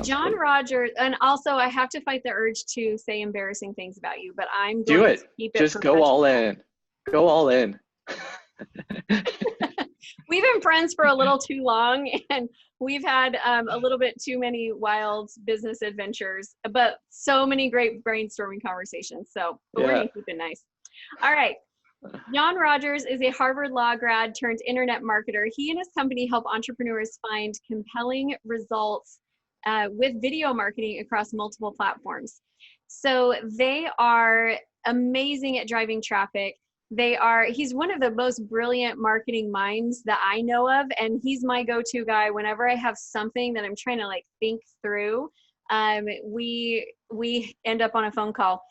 Jon Rogers, and also I have to fight the urge to say embarrassing things about you, but I'm Do going it. to keep it Just professional. go all in. Go all in. We've been friends for a little too long, and we've had a little bit too many wild business adventures, but so many great brainstorming conversations. So, but we're going to keep it nice. All right. Jon Rogers is a Harvard Law grad turned internet marketer. He and his company help entrepreneurs find compelling results with video marketing across multiple platforms. So they are amazing at driving traffic. He's one of the most brilliant marketing minds that I know of, and he's my go-to guy whenever I have something that I'm trying to like think through. We end up on a phone call.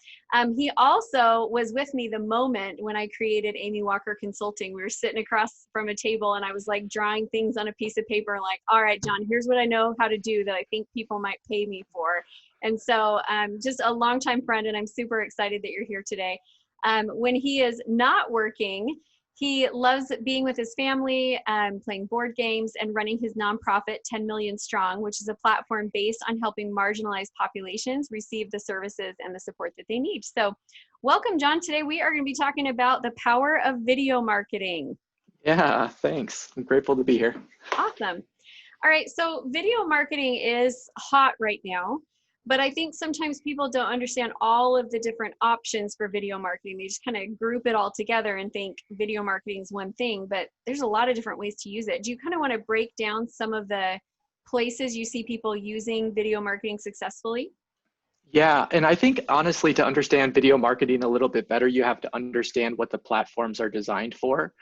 He also was with me the moment when I created Amy Walker Consulting. We were sitting across from a table and I was like drawing things on a piece of paper, like, all right, Jon, here's what I know how to do that I think people might pay me for. And so just a longtime friend, and I'm super excited that you're here today. When he is not working, he loves being with his family, playing board games, and running his nonprofit 10 Million Strong, which is a platform based on helping marginalized populations receive the services and the support that they need. So welcome, Jon. Today we are going to be talking about the power of video marketing. Yeah, thanks. I'm grateful to be here. Awesome. All right, so video marketing is hot right now. But I think sometimes people don't understand all of the different options for video marketing. They just kind of group it all together and think video marketing is one thing, but there's a lot of different ways to use it. Do you kind of want to break down some of the places you see people using video marketing successfully? Yeah, and I think honestly, to understand video marketing a little bit better, you have to understand what the platforms are designed for.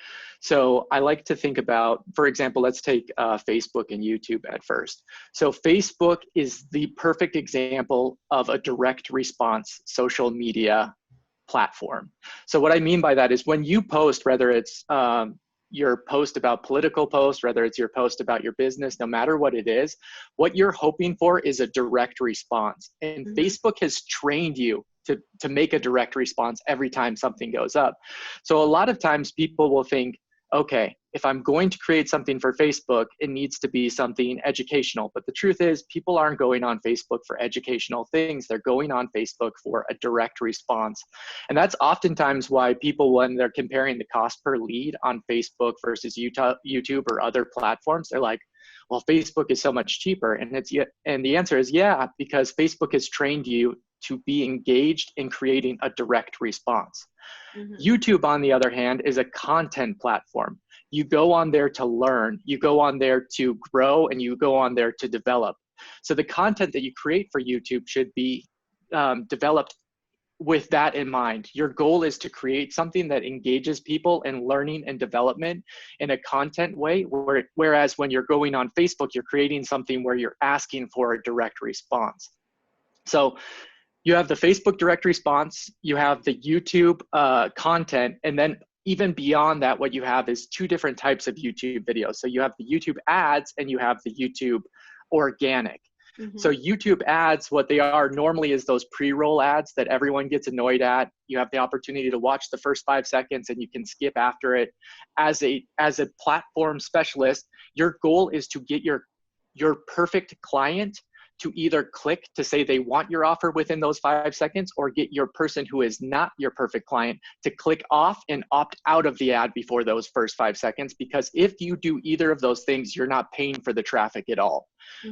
So I like to think about, for example, let's take Facebook and YouTube at first. So Facebook is the perfect example of a direct response social media platform. So what I mean by that is when you post, whether it's your post about political post, whether it's your post about your business, no matter what it is, what you're hoping for is a direct response. And Facebook has trained you to make a direct response every time something goes up. So a lot of times people will think, okay, if I'm going to create something for Facebook, it needs to be something educational. But the truth is, people aren't going on Facebook for educational things. They're going on Facebook for a direct response. And that's oftentimes why people, when they're comparing the cost per lead on Facebook versus YouTube or other platforms, they're like, well, Facebook is so much cheaper. And the answer is yeah, because Facebook has trained you to be engaged in creating a direct response. YouTube, on the other hand, is a content platform. You go on there to learn, you go on there to grow, and you go on there to develop. So the content that you create for YouTube should be developed with that in mind. Your goal is to create something that engages people in learning and development in a content way, whereas when you're going on Facebook, you're creating something where you're asking for a direct response. So you have the Facebook direct response, you have the YouTube content, and then even beyond that, what you have is two different types of YouTube videos. So you have the YouTube ads and you have the YouTube organic. So YouTube ads, what they are normally is those pre-roll ads that everyone gets annoyed at. You have the opportunity to watch the first 5 seconds and you can skip after it. As a platform specialist, your goal is to get your perfect client to either click to say they want your offer within those 5 seconds, or get your person who is not your perfect client to click off and opt out of the ad before those first 5 seconds. Because if you do either of those things, you're not paying for the traffic at all,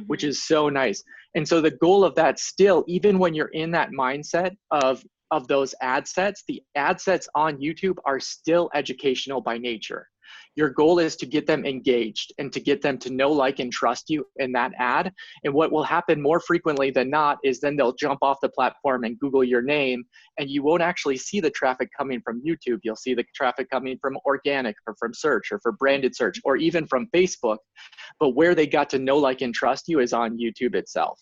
which is so nice. And so the goal of that still, even when you're in that mindset of those ad sets, the ad sets on YouTube are still educational by nature. Your goal is to get them engaged and to get them to know, like, and trust you in that ad. And what will happen more frequently than not is then they'll jump off the platform and Google your name, and you won't actually see the traffic coming from YouTube. You'll see the traffic coming from organic or from search or for branded search or even from Facebook. But where they got to know, like, and trust you is on YouTube itself.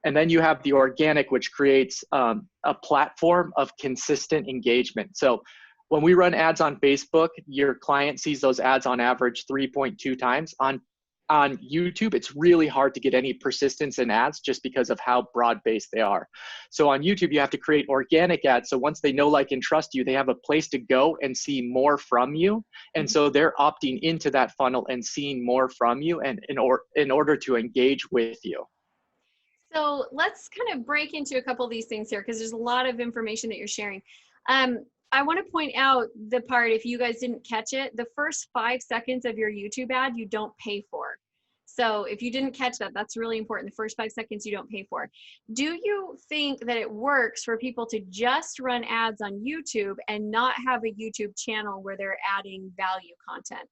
And then you have the organic, which creates a platform of consistent engagement. So when we run ads on Facebook, your client sees those ads on average 3.2 times. On YouTube, it's really hard to get any persistence in ads just because of how broad-based they are. So on YouTube, you have to create organic ads. So once they know, like, and trust you, they have a place to go and see more from you. And so they're opting into that funnel and seeing more from you and in order to engage with you. So let's kind of break into a couple of these things here because there's a lot of information that you're sharing. I want to point out the part, if you guys didn't catch it, the first 5 seconds of your YouTube ad, you don't pay for. So if you didn't catch that, that's really important. The first 5 seconds you don't pay for. Do you think that it works for people to just run ads on YouTube and not have a YouTube channel where they're adding value content?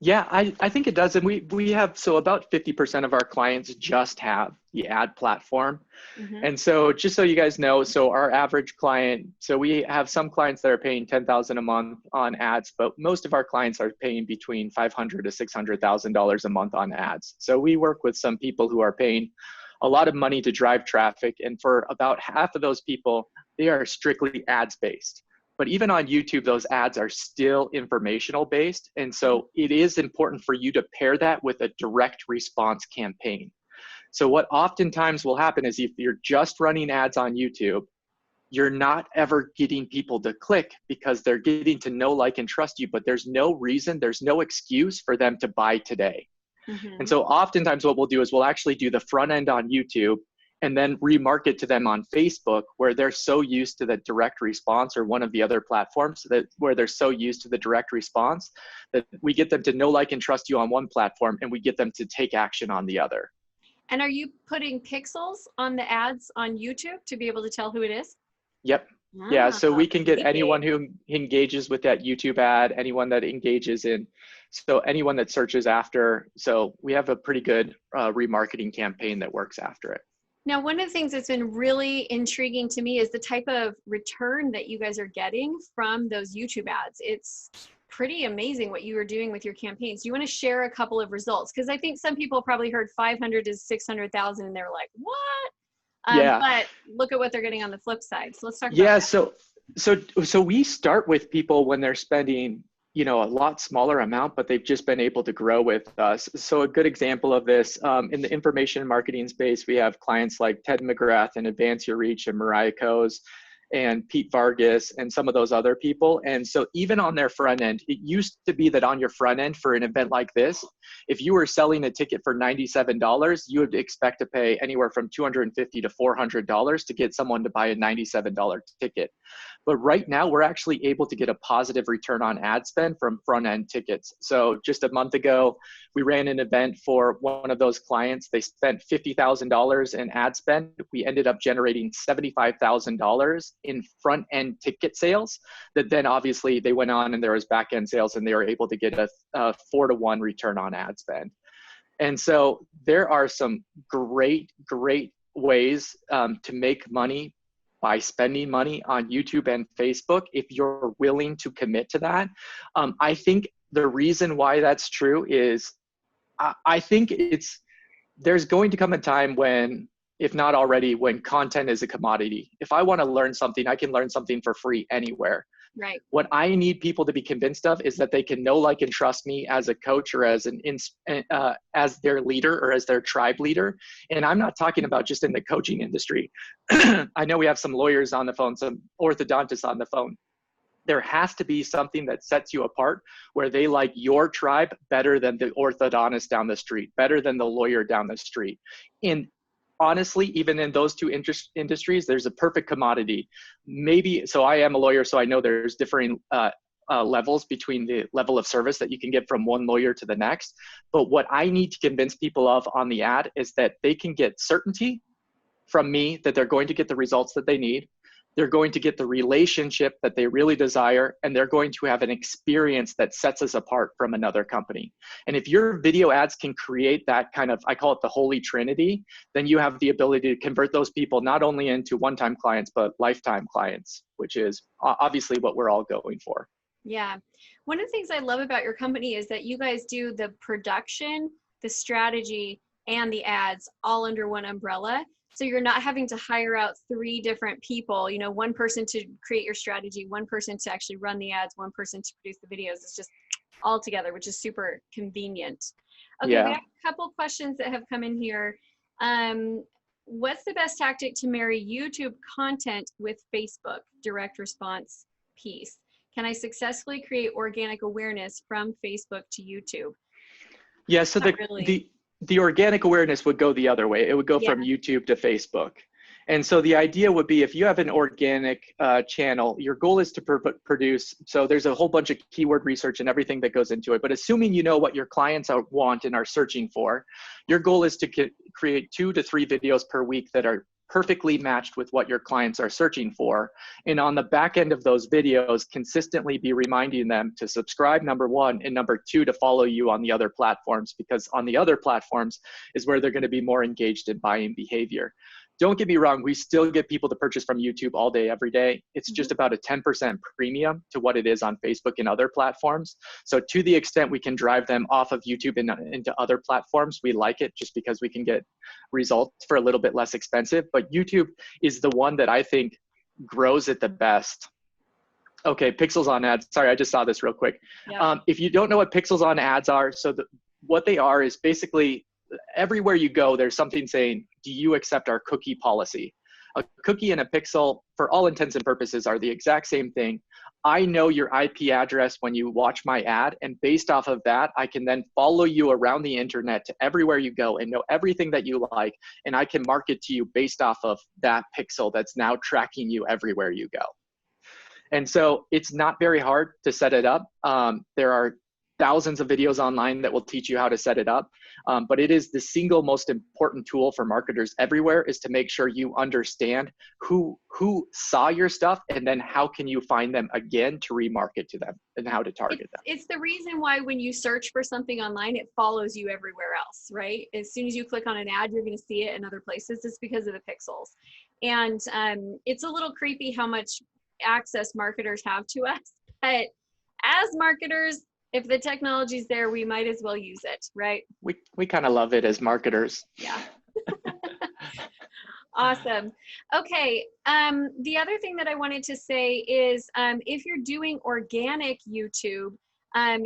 Yeah, I think it does. And we have, so about 50% of our clients just have the ad platform. Mm-hmm. And so just so you guys know, so our average client, so we have some clients that are paying $10,000 a month on ads, but most of our clients are paying between $500,000 to $600,000 a month on ads. So we work with some people who are paying a lot of money to drive traffic. And for about half of those people, they are strictly ads based. But even on YouTube, those ads are still informational based. And so it is important for you to pair that with a direct response campaign. So what oftentimes will happen is if you're just running ads on YouTube, you're not ever getting people to click because they're getting to know, like, and trust you, but there's no reason, there's no excuse for them to buy today. Mm-hmm. And so oftentimes what we'll do is we'll actually do the front end on YouTube and then remarket to them on Facebook, where they're so used to the direct response, or one of the other platforms that where they're so used to the direct response that we get them to know, like, and trust you on one platform, and we get them to take action on the other. And are you putting pixels on the ads on YouTube to be able to tell who it is? Yep. Yeah, so we can get sneaky. anyone who engages with that YouTube ad, anyone that engages in, so anyone that searches after. So we have a pretty good remarketing campaign that works after it. Now, one of the things that's been really intriguing to me is the type of return that you guys are getting from those YouTube ads. It's pretty amazing what you are doing with your campaigns. Do you want to share a couple of results? Because I think some people probably heard 500 to 600,000 and they're like, what? Yeah. But look at what they're getting on the flip side. So let's talk about that. So we start with people when they're spending, a lot smaller amount, but they've just been able to grow with us. So a good example of this, in the information marketing space, we have clients like Ted McGrath and Advance Your Reach and Mariah Coase and Pete Vargas and some of those other people. And so even on their front end, it used to be that on your front end for an event like this, if you were selling a ticket for $97, you would expect to pay anywhere from $250 to $400 to get someone to buy a $97 ticket. But right now, we're actually able to get a positive return on ad spend from front end tickets. So just a month ago, we ran an event for one of those clients. They spent $50,000 in ad spend. We ended up generating $75,000 in front end ticket sales. That then obviously they went on and there was back end sales, and they were able to get a 4-to-1 return on ad spend. And so there are some great ways to make money by spending money on YouTube and Facebook if you're willing to commit to that. I think the reason why that's true is I think there's going to come a time when, if not already, when content is a commodity. If I want to learn something, I can learn something for free anywhere. Right. What I need people to be convinced of is that they can know, like, and trust me as a coach or as as their leader or as their tribe leader. And I'm not talking about just in the coaching industry. I know we have some lawyers on the phone, some orthodontists on the phone. There has to be something that sets you apart where they like your tribe better than the orthodontist down the street, better than the lawyer down the street. And honestly, even in those two industries, there's a perfect commodity. Maybe, so I am a lawyer, so I know there's differing levels between the level of service that you can get from one lawyer to the next. But what I need to convince people of on the ad is that they can get certainty from me that they're going to get the results that they need. They're going to get the relationship that they really desire, and they're going to have an experience that sets us apart from another company. And if your video ads can create that kind of, I call it the holy trinity, then you have the ability to convert those people not only into one-time clients, but lifetime clients, which is obviously what we're all going for. Yeah. One of the things I love about your company is that you guys do the production, the strategy, and the ads all under one umbrella. So you're not having to hire out 3 different people, one person to create your strategy, one person to actually run the ads, one person to produce the videos. It's just all together, which is super convenient. Okay, Yeah. We have a couple questions that have come in here. What's the best tactic to marry YouTube content with Facebook direct response piece? Can I successfully create organic awareness from Facebook to YouTube? Yeah, so the organic awareness would go the other way. It would go Yeah. from YouTube to Facebook. And so the idea would be if you have an organic channel, your goal is to produce, so there's a whole bunch of keyword research and everything that goes into it, but assuming you know what your clients want and are searching for, your goal is to create 2 to 3 videos per week that are perfectly matched with what your clients are searching for. And on the back end of those videos, consistently be reminding them to subscribe, number 1, and number 2, to follow you on the other platforms, because on the other platforms is where they're going to be more engaged in buying behavior. Don't get me wrong, we still get people to purchase from YouTube all day, every day. It's just about a 10% premium to what it is on Facebook and other platforms. So to the extent we can drive them off of YouTube and into other platforms, we like it, just because we can get results for a little bit less expensive. But YouTube is the one that I think grows it the best. Okay, pixels on ads. Sorry, I just saw this real quick. Yeah. If you don't know what pixels on ads are, so what they are is basically everywhere you go, there's something saying, do you accept our cookie policy? A cookie and a pixel, for all intents and purposes, are the exact same thing. I know your IP address when you watch my ad, and based off of that, I can then follow you around the internet to everywhere you go and know everything that you like, and I can market to you based off of that pixel that's now tracking you everywhere you go. And so it's not very hard to set it up. There are thousands of videos online that will teach you how to set it up. But it is the single most important tool for marketers everywhere, is to make sure you understand who saw your stuff, and then how can you find them again to remarket to them and how to target them. It's the reason why when you search for something online, it follows you everywhere else, right? As soon as you click on an ad, you're going to see it in other places. It's because of the pixels. And it's a little creepy how much access marketers have to us. But as marketers, if the technology's there, we might as well use it, right? We kind of love it as marketers. Yeah. Awesome. Okay. The other thing that I wanted to say is if you're doing organic YouTube,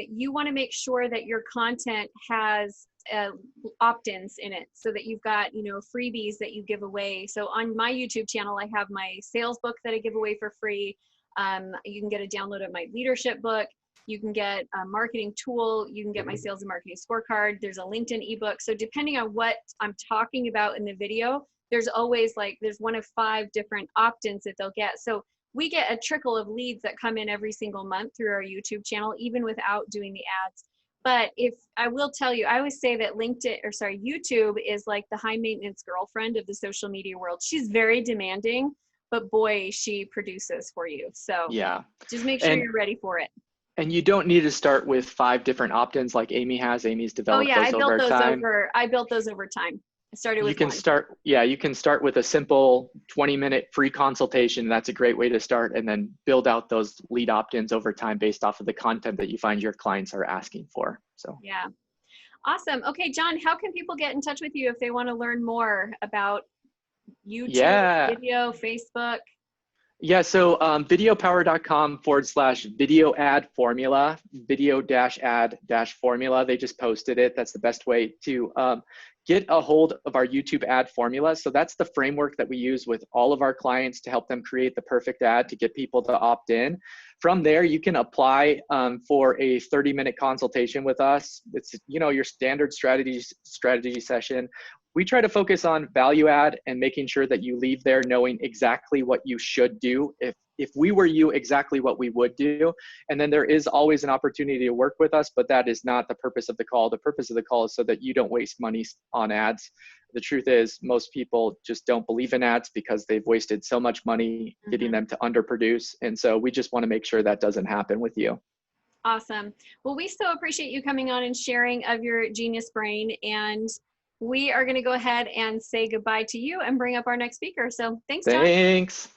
you want to make sure that your content has opt-ins in it, so that you've got, freebies that you give away. So on my YouTube channel, I have my sales book that I give away for free. You can get a download of my leadership book. You can get a marketing tool. You can get my sales and marketing scorecard. There's a LinkedIn ebook. So depending on what I'm talking about in the video, there's always there's one of 5 different opt-ins that they'll get. So we get a trickle of leads that come in every single month through our YouTube channel, even without doing the ads. But if I will tell you, I always say that YouTube is like the high maintenance girlfriend of the social media world. She's very demanding, but boy, she produces for you. So yeah, just make sure you're ready for it. And you don't need to start with 5 different opt-ins like Amy has. Amy's developed those over time. I built those over time. I started with you can start with a simple 20-minute free consultation. That's a great way to start, and then build out those lead opt-ins over time based off of the content that you find your clients are asking for. So yeah. Awesome. Okay, Jon, how can people get in touch with you if they want to learn more about YouTube, video, Facebook? Yeah, so videopower.com/video ad formula, video-ad-formula. They just posted it. That's the best way to get a hold of our YouTube ad formula. So that's the framework that we use with all of our clients to help them create the perfect ad to get people to opt in. From there, you can apply for a 30-minute consultation with us. It's your standard strategy session. We try to focus on value add and making sure that you leave there knowing exactly what you should do. If we were you, exactly what we would do. And then there is always an opportunity to work with us, but that is not the purpose of the call. The purpose of the call is so that you don't waste money on ads. The truth is most people just don't believe in ads because they've wasted so much money getting them to underproduce. And so we just want to make sure that doesn't happen with you. Awesome. Well, we so appreciate you coming on and sharing of your genius brain. And we are going to go ahead and say goodbye to you and bring up our next speaker. So thanks, Jon. Thanks.